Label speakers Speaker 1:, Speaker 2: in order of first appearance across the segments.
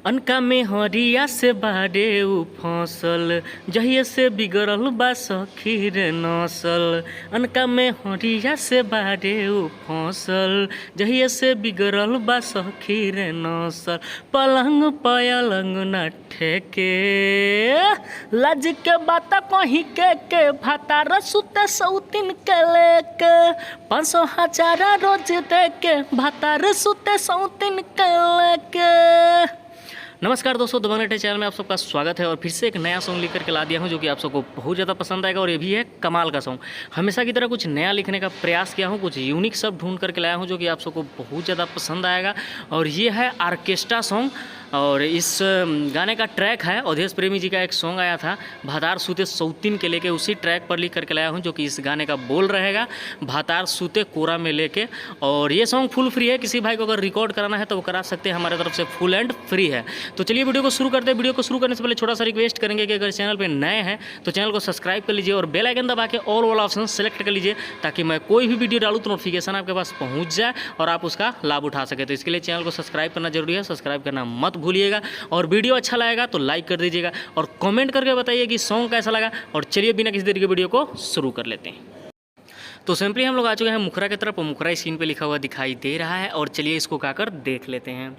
Speaker 1: अनका में हरिया से बारे उ फसल, जहिया से बिगड़ल बा सखी रे नसल। अनका में हरिया से बारे उ फसल, जहिया से बिगड़ल बा सखी रे नसल। पलंग पलंग न ठेके, लाज के बात कहीं के भातार सुते सौतीन के लेके। 500 हजार रोज दे के भातार सुते सौतीन के लेके। नमस्कार दोस्तों, दबंग चैनल में आप सबका स्वागत है और फिर से एक नया सॉन्ग लेकर के ला दिया हूं जो कि आप सबको बहुत ज़्यादा पसंद आएगा और ये भी है कमाल का सॉन्ग। हमेशा की तरह कुछ नया लिखने का प्रयास किया हूं, कुछ यूनिक सब ढूंढ करके लाया हूं जो कि आप सबको बहुत ज़्यादा पसंद आएगा। और ये है ऑर्केस्ट्रा सॉन्ग और इस गाने का ट्रैक है अवधेश प्रेमी जी का एक सॉन्ग आया था भातार सूते सौतीन के लेके, उसी ट्रैक पर लिख करके लाया हूँ जो कि इस गाने का बोल रहेगा भातार सूते कोरा में लेके। और ये सॉन्ग फुल फ्री है, किसी भाई को अगर रिकॉर्ड कराना है तो वो करा सकते हैं, हमारे तरफ से फुल एंड फ्री है। तो चलिए वीडियो को शुरू करते हैं। वीडियो को शुरू करने से पहले छोटा सा रिक्वेस्ट करेंगे कि अगर चैनल पर नए हैं तो चैनल को सब्सक्राइब कर लीजिए और बेल आइकन दबा के ऑल वाला ऑप्शन सेलेक्ट कर लीजिए ताकि मैं कोई भी वीडियो डालूँ तो नोटिफिकेशन आपके पास पहुँच जाए और आप उसका लाभ उठा सके। तो इसके लिए चैनल को सब्सक्राइब करना जरूरी है, सब्सक्राइब करना मत भूलिएगा। और वीडियो अच्छा लगेगा तो लाइक कर दीजिएगा और कमेंट करके बताइए कि सॉन्ग कैसा लगा। और चलिए बिना किसी देरी के वीडियो को शुरू कर लेते हैं। तो सिंपली हम लोग आ चुके हैं मुखरा की तरफ और मुखरा स्क्रीन पे लिखा हुआ दिखाई दे रहा है और चलिए इसको गाकर देख लेते हैं।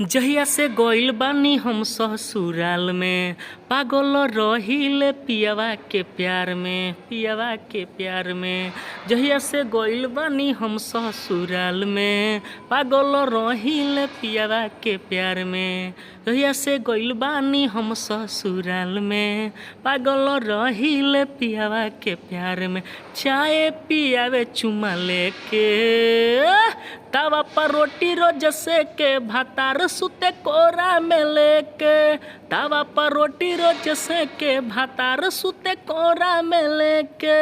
Speaker 1: जहिया से गइल बानी हम ससुराल में, पागल रहिले पियावा के प्यार में, पियावा के प्यार में। जहिया से गइल बानी हम ससुराल में, पागल रहिले पियावा के प्यार में। जहिया से गइल बानी हम ससुराल में, पागल रहिले पियावा के प्यार में। चाय पियावे चुमा लेके, तवा पर रोटी रोज से के भातार सुते कोरा में लेके। तवा पर रोटी रोज से के भातार सुते कोरा में लेके।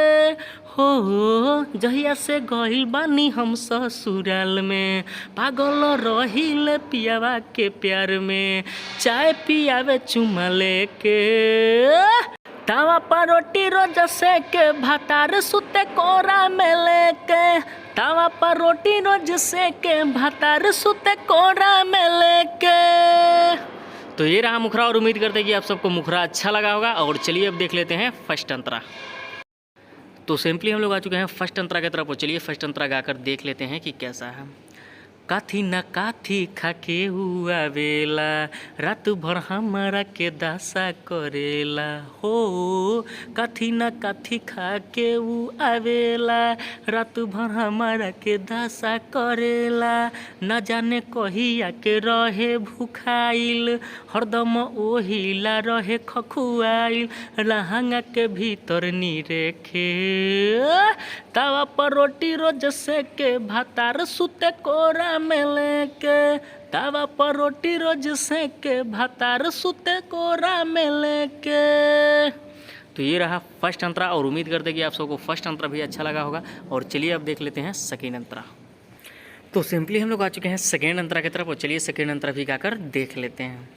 Speaker 1: हो जहिया से गइल बानी हम ससुराल में, पागल रहिले पियावा के प्यार में। चाय पियावे चुमा लेके, तवा पर रोटी रोज से के भातार सुते कोरा में लेके। तवा पर रोटी रोज से के भातार सुते कोरा में लेके। तो ये रहा मुखरा और उम्मीद करते हैं कि आप सबको मुखरा अच्छा लगा होगा। और चलिए अब देख लेते हैं फर्स्ट अंतरा। तो सिंपली हम लोग आ चुके हैं फर्स्ट अंतरा की तरफ और चलिए फर्स्ट अंतरा गाकर देख लेते हैं कि कैसा है। काथी न काथी खाके हुआ वेला, रात भर हमारा के दासा करेला। हो काथी न काथी खाके हुआ वेला, रात भर हमारा के दासा करेला। न जाने कहिया के रहे भूखाइल, हरदम ओहिला रहे खखुआइल। लहंगा के भीतर नी रेखे, तवा पर रोटी रोज से के भातार सुते कोरा में लेके। तवा पर रोटी रोज से के भातार सुते कोरा में लेके। तो ये रहा फर्स्ट अंतरा और उम्मीद करते हैं कि आप सबको फर्स्ट अंतरा भी अच्छा लगा होगा। और चलिए अब देख लेते हैं सेकेंड अंतरा। तो सिंपली हम लोग आ चुके हैं सेकेंड अंतरा की तरफ और चलिए सेकेंड अंतरा भी गाकर देख लेते हैं।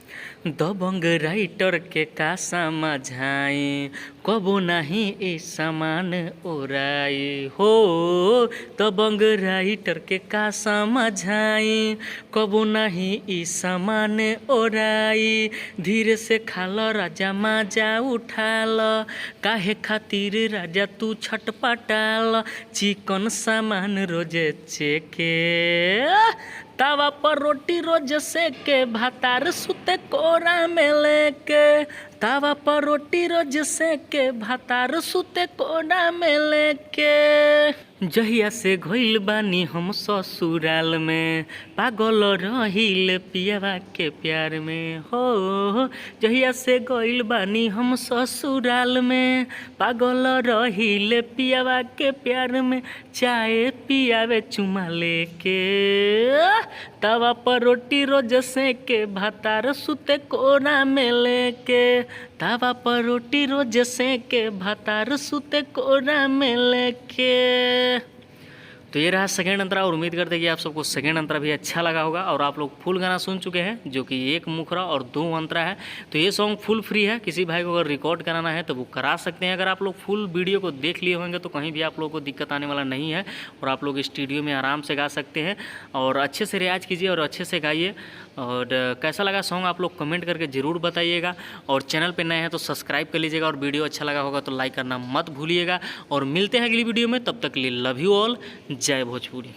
Speaker 1: दबंग राइटर के का समझाई, कबो नहीं ई सामान ओराई। हो दबंग राइटर के का समझाई, कबो नहीं ई सामान ओराई। धीरे से खाल राजा माजा उठाल, काहे खातिर राजा तू छटपटाल। चिकन सामान रोजे चेके, तवा पर रोटी रोज से के भातार सुते कोरा में लेके। तवा पर रोटी रोज से के भातार सुते कोरा में लेके। जहिया से गइल बानी हम ससुराल में, पागल रहिले पियावा के प्यार में। हो जहिया से गइल बानी हम ससुराल में, पागल रहिले पियावा के प्यार में। चाय पियावे चुमा लेके, तवा पर रोटी रोज से के भातार सुते कोरा में लेके। तवा पर रोटी रोज से के भातार सुते कोरा में लेके। तो ये रहा सेकेंड अंतरा और उम्मीद करते हैं कि आप सबको सेकेंड अंतरा भी अच्छा लगा होगा और आप लोग फुल गाना सुन चुके हैं जो कि एक मुखरा और 2 अंतरा है। तो ये सॉन्ग फुल फ्री है, किसी भाई को अगर रिकॉर्ड कराना है तो वो करा सकते हैं। अगर आप लोग फुल वीडियो को देख लिए होंगे तो कहीं भी आप लोगों को दिक्कत आने वाला नहीं है और आप लोग स्टूडियो में आराम से गा सकते हैं और अच्छे से रियाज कीजिए और अच्छे से गाइए। और कैसा लगा सॉन्ग आप लोग कमेंट करके ज़रूर बताइएगा और चैनल पे नए हैं तो सब्सक्राइब कर लीजिएगा और वीडियो अच्छा लगा होगा तो लाइक करना मत भूलिएगा। और मिलते हैं अगली वीडियो में, तब तक के लिए लव यू ऑल, जय भोजपुरी।